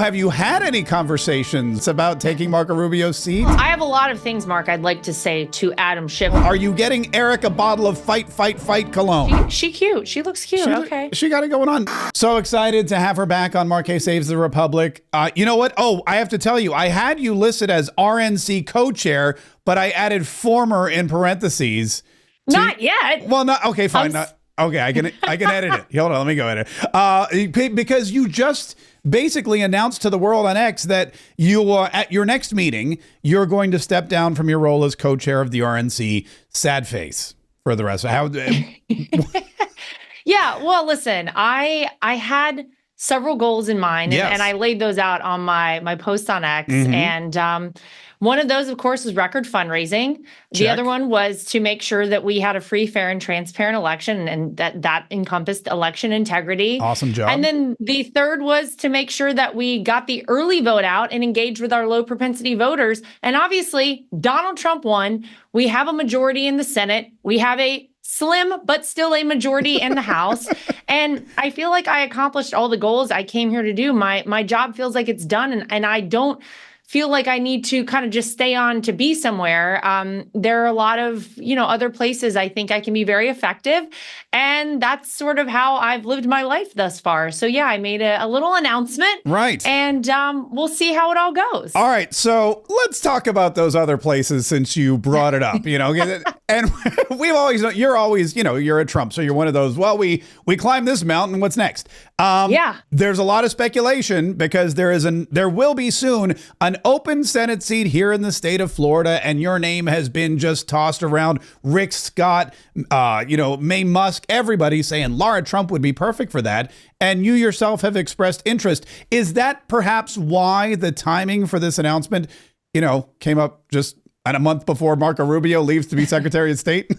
have you had any conversations about taking Marco Rubio's seat? I have a lot of things, Mark, I'd like to say to Adam Schiff. Are you getting Eric a bottle of Fight cologne? She cute. She looks cute. Okay. She got it going on. So excited to have her back on Marquez Saves the Republic. You know what? Oh, I have to tell you, I had you listed as RNC co-chair, but I added former in parentheses. Not yet. Well, not okay. Fine. Okay, I can edit it. Hold on, let me go edit it. Because you just basically announced to the world on X that you at your next meeting, you're going to step down from your role as co-chair of the RNC. Sad face for the rest of how. Yeah, well, listen, I had several goals in mind, Yes. and I laid those out on my post on X. Mm-hmm. And one of those, of course, was record fundraising. The Check. other one was to make sure that we had a free, fair, and transparent election, and that encompassed election integrity. Awesome job. And then the third was to make sure that we got the early vote out and engaged with our low propensity voters. And obviously, Donald Trump won. We have a majority in the Senate. We have a slim, but still a majority in the House. And I feel like I accomplished all the goals I came here to do. My job feels like it's done, and I don't feel like I need to kind of just stay on to be somewhere. There are a lot of, other places I think I can be very effective. And that's sort of how I've lived my life thus far. So yeah, I made a little announcement. Right. And we'll see how it all goes. All right. So let's talk about those other places since you brought it up, and we've always, you're always, you're a Trump. So you're one of those, well, we climb this mountain. What's next? Yeah. There's a lot of speculation because there will be soon an open Senate seat here in the state of Florida, and your name has been just tossed around. Rick Scott, May Musk, everybody saying Lara Trump would be perfect for that. And you yourself have expressed interest. Is that perhaps why the timing for this announcement, came up just a month before Marco Rubio leaves to be Secretary of State?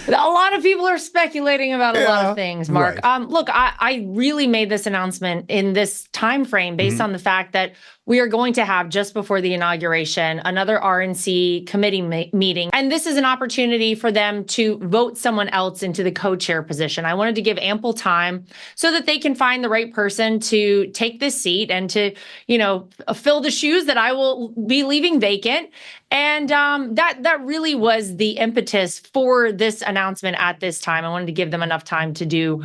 A lot of people are speculating about a lot of things, Mark. Right. Look, I really made this announcement in this time frame based on the fact that we are going to have, just before the inauguration, another RNC committee meeting. And this is an opportunity for them to vote someone else into the co-chair position. I wanted to give ample time so that they can find the right person to take this seat and to, fill the shoes that I will be leaving vacant. And that really was the impetus for this announcement at this time. I wanted to give them enough time to do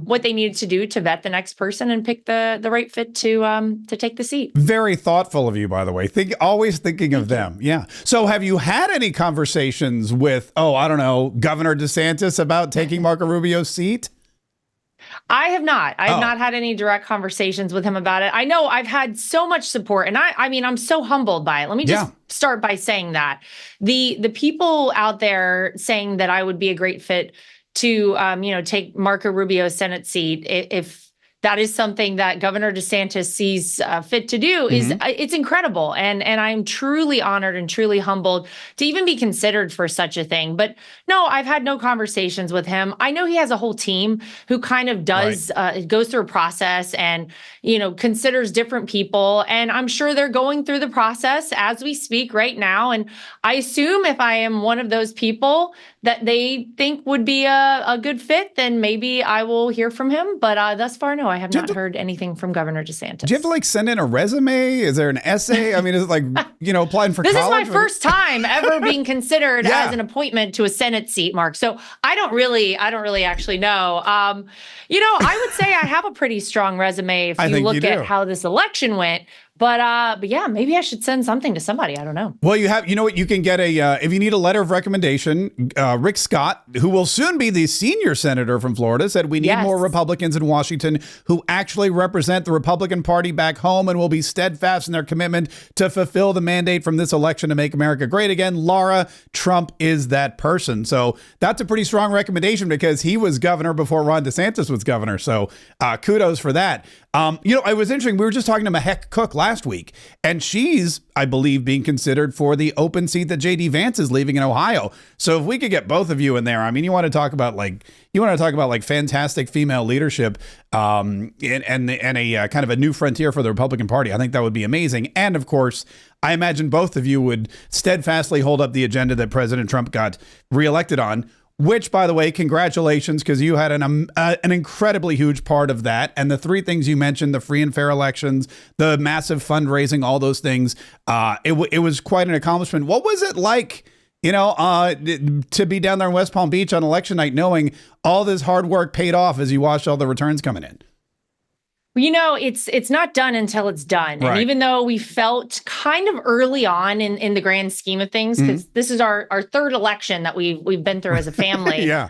what they needed to do to vet the next person and pick the right fit to take the seat. Very thoughtful of you, by the way. Always thinking of them. Yeah. So have you had any conversations with, Governor DeSantis about taking Marco Rubio's seat? I have not. I have not had any direct conversations with him about it. I know I've had so much support, and I'm so humbled by it. Let me just start by saying that the people out there saying that I would be a great fit to take Marco Rubio's Senate seat if that is something that Governor DeSantis sees fit to do is it's incredible. And I'm truly honored and truly humbled to even be considered for such a thing. But no, I've had no conversations with him. I know he has a whole team who kind of does, goes through a process and, considers different people. And I'm sure they're going through the process as we speak right now. And I assume if I am one of those people that they think would be a good fit, then maybe I will hear from him. But thus far, no, I have not heard anything from Governor DeSantis. Do you have to send in a resume? Is there an essay? I mean, is it like, applying for college? This is my first time ever being considered as an appointment to a Senate seat, Mark. So I don't really actually know. I would say I have a pretty strong resume if you look at how this election went. But yeah, maybe I should send something to somebody. I don't know. Well, you can get if you need a letter of recommendation, Rick Scott, who will soon be the senior senator from Florida, said we need more Republicans in Washington who actually represent the Republican Party back home and will be steadfast in their commitment to fulfill the mandate from this election to make America great again. Lara Trump is that person. So that's a pretty strong recommendation because he was governor before Ron DeSantis was governor. So kudos for that. It was interesting. We were just talking to Mahek Cook last week, and she's, I believe, being considered for the open seat that J.D. Vance is leaving in Ohio. So if we could get both of you in there, I mean, you want to talk about fantastic female leadership, and a kind of a new frontier for the Republican Party. I think that would be amazing. And of course, I imagine both of you would steadfastly hold up the agenda that President Trump got reelected on. which, by the way, congratulations, because you had an incredibly huge part of that. And the three things you mentioned, the free and fair elections, the massive fundraising, all those things, it was quite an accomplishment. What was it like, to be down there in West Palm Beach on election night, knowing all this hard work paid off as you watched all the returns coming in? It's not done until it's done. Right. And even though we felt kind of early on in the grand scheme of things, because this is our third election that we've been through as a family. Yeah.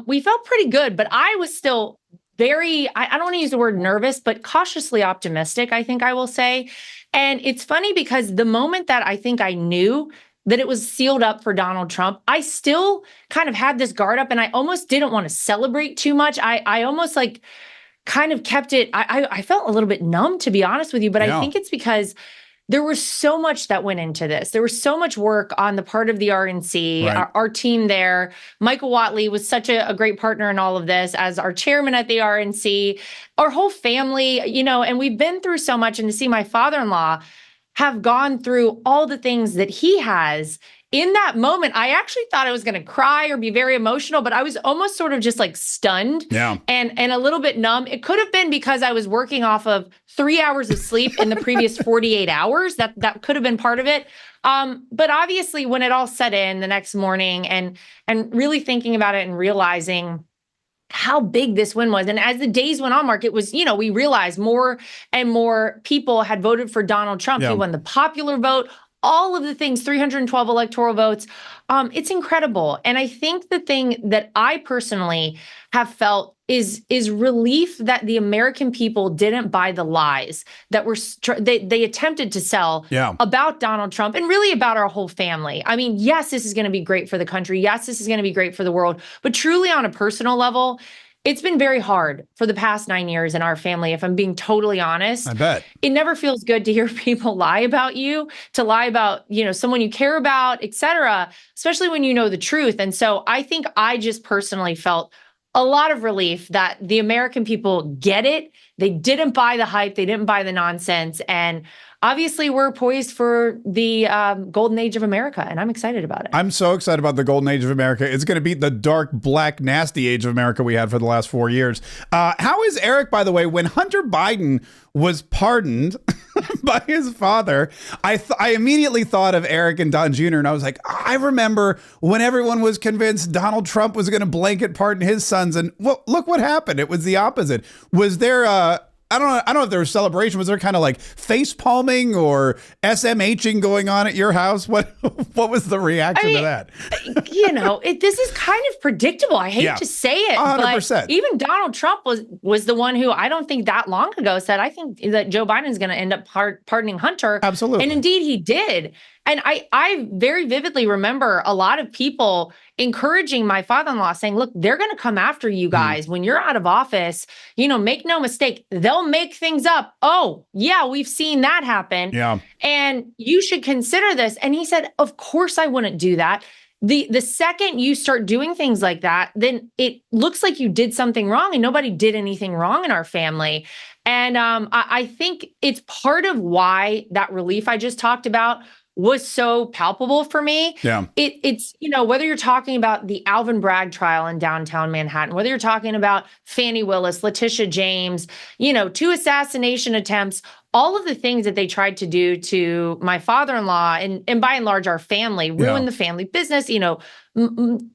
We felt pretty good, but I was still very, I don't want to use the word nervous, but cautiously optimistic, I think I will say. And it's funny because the moment that I think I knew that it was sealed up for Donald Trump, I still kind of had this guard up and I almost didn't want to celebrate too much. I almost kind of kept it. I felt a little bit numb, to be honest with you, but I think it's because there was so much that went into this. There was so much work on the part of the RNC, right. our team there. Michael Whatley was such a great partner in all of this as our chairman at the RNC, our whole family, and we've been through so much. And to see my father-in-law have gone through all the things that he has in that moment, I actually thought I was going to cry or be very emotional, but I was almost sort of just stunned and a little bit numb. It could have been because I was working off of 3 hours of sleep in the previous 48 hours. That could have been part of it. But obviously when it all set in the next morning and really thinking about it and realizing how big this win was. And as the days went on, Mark, it was, we realized more and more people had voted for Donald Trump. He won the popular vote. All of the things, 312 electoral votes. It's incredible. And I think the thing that I personally have felt is relief that the American people didn't buy the lies that they attempted to sell about Donald Trump and really about our whole family. I mean, yes, this is going to be great for the country. Yes, this is going to be great for the world. But truly on a personal level, it's been very hard for the past 9 years in our family, if I'm being totally honest. I bet. It never feels good to hear people lie about you, to lie about, someone you care about, et cetera, especially when you know the truth. And so I think I just personally felt a lot of relief that the American people get it. They didn't buy the hype. They didn't buy the nonsense. And obviously, we're poised for the golden age of America, and I'm excited about it. I'm so excited about the golden age of America. It's going to beat the dark, black, nasty age of America we had for the last 4 years. How is Eric, by the way, when Hunter Biden was pardoned by his father, I immediately thought of Eric and Don Jr., and I was like, I remember when everyone was convinced Donald Trump was going to blanket pardon his sons, and look what happened. It was the opposite. Was there I don't know if there was celebration. Was there kind of face palming or SMHing going on at your house? What was the reaction to that? This is kind of predictable. I hate to say it, 100%. But even Donald Trump was the one who I don't think that long ago said, I think that Joe Biden is going to end up pardoning Hunter. Absolutely. And indeed he did. And I very vividly remember a lot of people encouraging my father-in-law saying, look, they're going to come after you guys when you're out of office. Make no mistake, they'll make things up. Oh, yeah, we've seen that happen. Yeah. And you should consider this. And he said, of course I wouldn't do that. The second you start doing things like that, then it looks like you did something wrong, and nobody did anything wrong in our family. And I think it's part of why that relief I just talked about was so palpable for me. Yeah. It's, whether you're talking about the Alvin Bragg trial in downtown Manhattan, whether you're talking about Fani Willis, Letitia James, 2 assassination attempts, all of the things that they tried to do to my father-in-law and by and large our family, ruin the family business,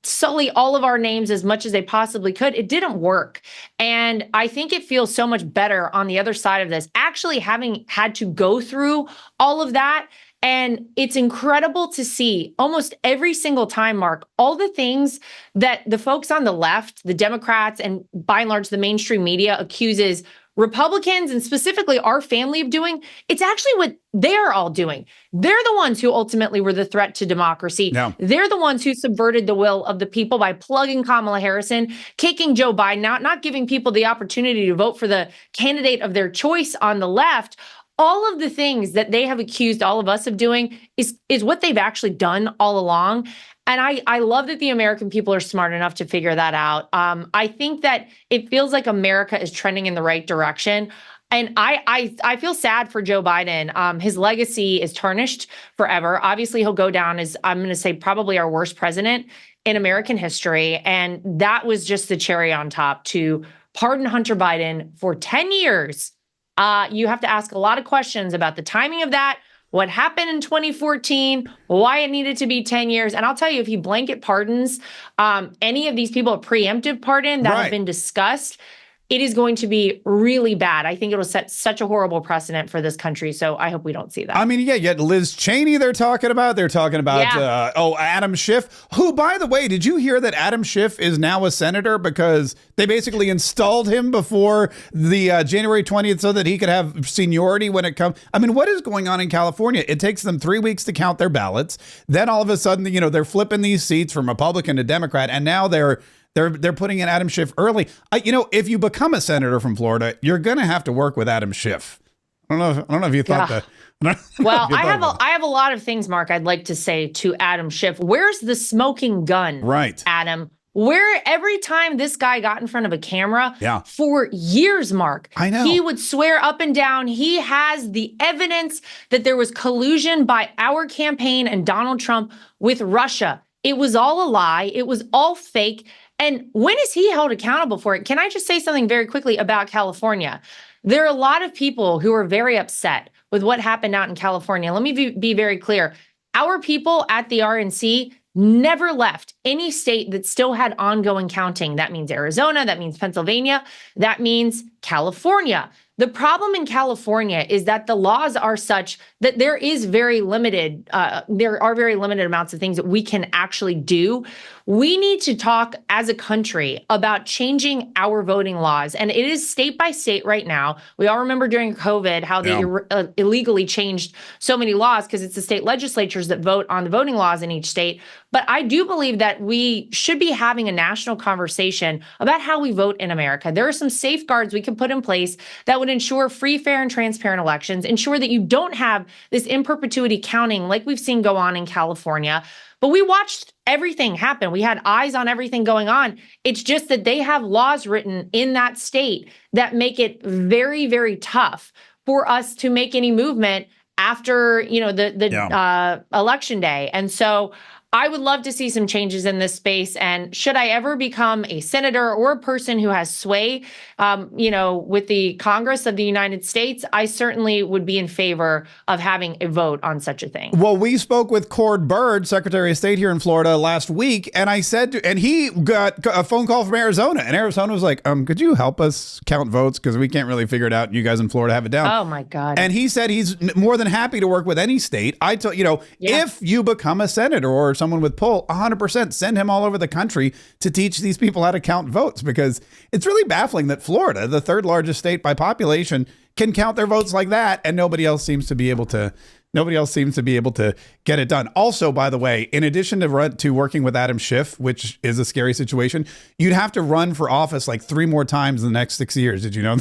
sully all of our names as much as they possibly could. It didn't work. And I think it feels so much better on the other side of this, actually having had to go through all of that. And it's incredible to see almost every single time, Mark, all the things that the folks on the left, the Democrats, and by and large the mainstream media accuses Republicans and specifically our family of doing. It's actually what they're all doing. They're the ones who ultimately were the threat to democracy. Yeah. They're the ones who subverted the will of the people by plugging Kamala Harris in, kicking Joe Biden out, not giving people the opportunity to vote for the candidate of their choice on the left. All of the things that they have accused all of us of doing is what they've actually done all along. And I love that the American people are smart enough to figure that out. I think that it feels like America is trending in the right direction. And I feel sad for Joe Biden. His legacy is tarnished forever. Obviously, he'll go down as, I'm going to say, probably our worst president in American history. And that was just the cherry on top to pardon Hunter Biden for 10 years. You have to ask a lot of questions about the timing of that, what happened in 2014, why it needed to be 10 years. And I'll tell you, if he blanket pardons any of these people, a preemptive pardon that have been discussed, it is going to be really bad. I think it'll set such a horrible precedent for this country. So I hope we don't see that. I mean, yeah, Liz Cheney they're talking about. They're talking about, Adam Schiff, who, by the way, did you hear that Adam Schiff is now a senator because they basically installed him before the January 20th so that he could have seniority when it comes. I mean, what is going on in California? It takes them 3 weeks to count their ballots. Then all of a sudden, they're flipping these seats from Republican to Democrat, and now they're putting in Adam Schiff early. If you become a senator from Florida, you're going to have to work with Adam Schiff. I don't know if you thought that. Well, I have a lot of things, Mark, I'd like to say to Adam Schiff. Where's the smoking gun? Right. Adam, where every time this guy got in front of a camera for years, Mark, I know, he would swear up and down he has the evidence that there was collusion by our campaign and Donald Trump with Russia. It was all a lie. It was all fake. And when is he held accountable for it? Can I just say something very quickly about California? There are a lot of people who are very upset with what happened out in California. Let me be very clear. Our people at the RNC never left any state that still had ongoing counting. That means Arizona, that means Pennsylvania, that means California. The problem in California is that the laws are such that there are very limited amounts of things that we can actually do. We need to talk as a country about changing our voting laws. And it is state by state right now. We all remember during COVID how they illegally changed so many laws because it's the state legislatures that vote on the voting laws in each state. But I do believe that we should be having a national conversation about how we vote in America. There are some safeguards we can put in place that would ensure free, fair, and transparent elections, ensure that you don't have this in perpetuity counting like we've seen go on in California. But we watched everything happen. We had eyes on everything going on. It's just that they have laws written in that state that make it very, very tough for us to make any movement after, the election day. And so I would love to see some changes in this space. And should I ever become a senator or a person who has sway, with the Congress of the United States, I certainly would be in favor of having a vote on such a thing. Well, we spoke with Cord Byrd, Secretary of State here in Florida last week, and and he got a phone call from Arizona, and Arizona was like, could you help us count votes? Because we can't really figure it out. You guys in Florida have it down. Oh, my God. And he said he's more than happy to work with any state. If you become a senator or someone with pull, 100% send him all over the country to teach these people how to count votes, because it's really baffling that Florida, the third largest state by population, can count their votes like that, and nobody else seems to be able to get it done. Also, by the way, in addition to working with Adam Schiff, which is a scary situation, you'd have to run for office like 3 more times in the next 6 years. Did you know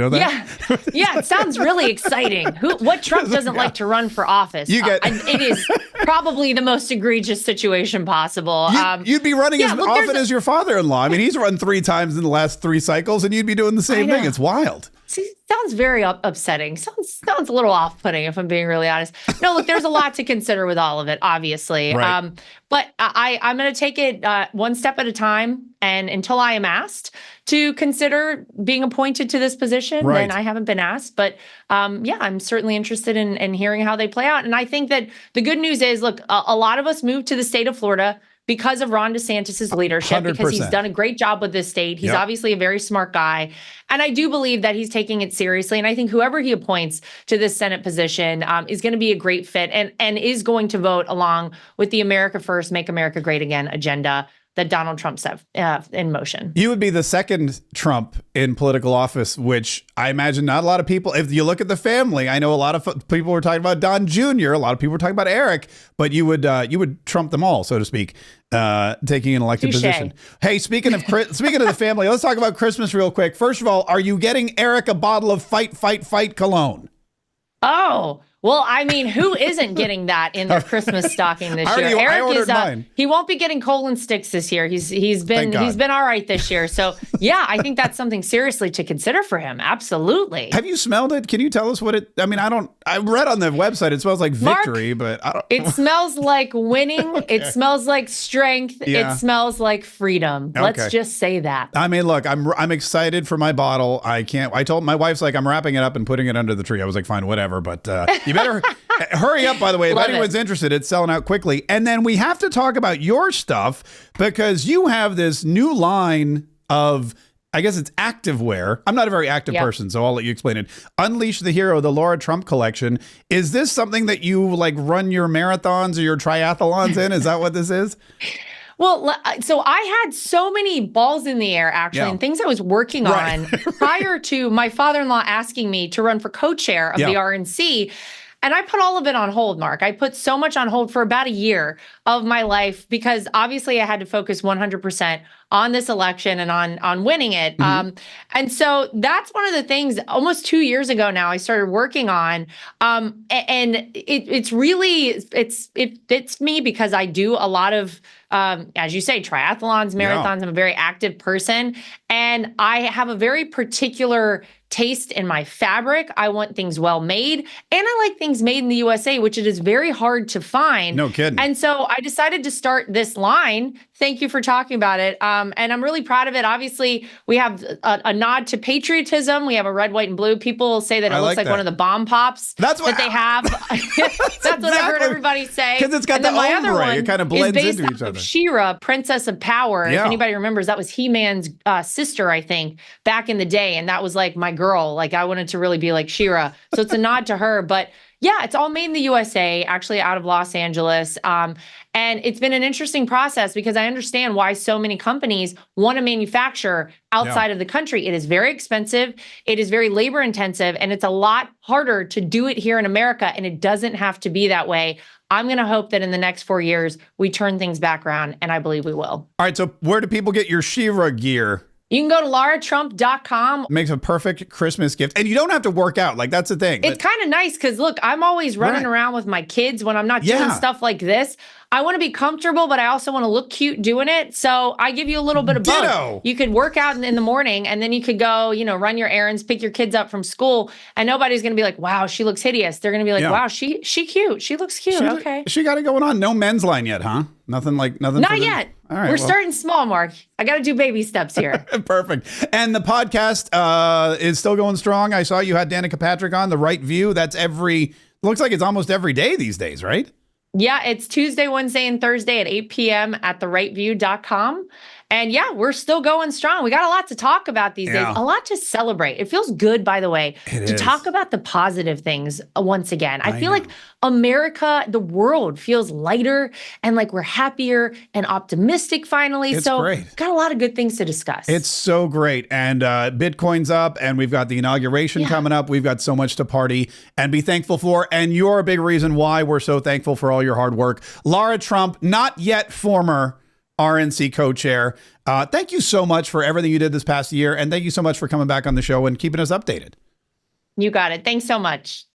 that? Yeah. It sounds really exciting. What Trump doesn't like to run for office? It is probably the most egregious situation possible. You'd be running as often as your father-in-law. I mean, he's run 3 times in the last 3 cycles, and you'd be doing the same thing. It's wild. See, sounds very upsetting. Sounds a little off-putting, if I'm being really honest. No, look, there's a lot to consider with all of it, obviously. Right. But I'm going to take it one step at a time, and until I am asked to consider being appointed to this position, then I haven't been asked. But I'm certainly interested in hearing how they play out. And I think that the good news is, look, a lot of us moved to the state of Florida because of Ron DeSantis's leadership, 100%. Because he's done a great job with this state. He's obviously a very smart guy. And I do believe that he's taking it seriously. And I think whoever he appoints to this Senate position is going to be a great fit and is going to vote along with the America First, Make America Great Again agenda that Donald Trump set in motion. You would be the second Trump in political office, which I imagine not a lot of people, if you look at the family, I know a lot of people were talking about Don Jr., a lot of people were talking about Eric, but you would trump them all, so to speak, taking an elected position. Hey, speaking of the family, let's talk about Christmas real quick. First of all, are you getting Eric a bottle of Fight, Fight, Fight cologne? Oh, Well, I mean, who isn't getting that in their Christmas stocking this year? Eric is he won't be getting colon sticks this year. He's been all right this year. So yeah, I think that's something seriously to consider for him. Absolutely. Have you smelled it? Can you tell us what it? I mean, I read on the website it smells like victory, Mark, but I don't. It smells like winning. Okay. It smells like strength. Yeah. It smells like freedom. Okay. Let's just say that. I mean, look, I'm excited for my bottle. I told my wife's like, I'm wrapping it up and putting it under the tree. I was like, fine, whatever. But you better hurry up, by the way, if anyone's interested. It's selling out quickly. And then we have to talk about your stuff because you have this new line of, I guess it's activewear. I'm not a very active person, so I'll let you explain it. Unleash the Hero, the Lara Trump collection. Is this something that you like run your marathons or your triathlons in? Is that what this is? Well, so I had so many balls in the air, actually, and things I was working on prior to my father-in-law asking me to run for co-chair of the RNC. And I put all of it on hold, Mark. I put so much on hold for about a year of my life because obviously I had to focus 100% on this election and on winning it. Mm-hmm. And so that's one of the things almost 2 years ago now I started working on. And it fits me because I do a lot of, as you say, triathlons, marathons. I'm a very active person. And I have a very particular taste in my fabric. I want things well made. And I like things made in the USA, which it is very hard to find. No kidding. And so I decided to start this line. Thank you for talking about it. And I'm really proud of it. Obviously, we have a nod to patriotism. We have a red, white, and blue. People say that it looks like one of the bomb pops that they have. That's what I've heard everybody say. Because it's got the ombre. It kind of blends into each other. She-Ra, Princess of Power. If anybody remembers, that was He-Man's sister, I think, back in the day. And that was like my girl. Like I wanted to really be like She-Ra. So it's a nod to her. But yeah, it's all made in the USA, actually out of Los Angeles. And it's been an interesting process because I understand why so many companies want to manufacture outside of the country. It is very expensive. It is very labor intensive, and it's a lot harder to do it here in America. And it doesn't have to be that way. I'm going to hope that in the next 4 years, we turn things back around, and I believe we will. All right. So where do people get your She-Ra gear? You can go to laratrump.com. Makes a perfect Christmas gift. And you don't have to work out. Like, that's the thing. It's kind of nice because, look, I'm always running around with my kids when I'm not doing stuff like this. I want to be comfortable, but I also want to look cute doing it. So I give you a little bit of both. You could work out in the morning and then you could go, run your errands, pick your kids up from school. And nobody's going to be like, wow, she looks hideous. They're going to be like, wow, she cute. She looks cute. Okay. She got it going on. No men's line yet, huh? Nothing. Not yet. All right, We're starting small, Mark. I got to do baby steps here. Perfect. And the podcast is still going strong. I saw you had Danica Patrick on The Right View. That's looks like it's almost every day these days, right? Yeah, it's Tuesday, Wednesday, and Thursday at 8 p.m. at therightsview.com. And yeah, we're still going strong. We got a lot to talk about these days, a lot to celebrate. It feels good, by the way, to talk about the positive things once again. I feel like America, the world feels lighter and like we're happier and optimistic finally. It's great. Got a lot of good things to discuss. It's so great. And Bitcoin's up and we've got the inauguration coming up. We've got so much to party and be thankful for. And you're a big reason why we're so thankful for all your hard work. Lara Trump, not yet former RNC co-chair. Thank you so much for everything you did this past year. And thank you so much for coming back on the show and keeping us updated. You got it. Thanks so much.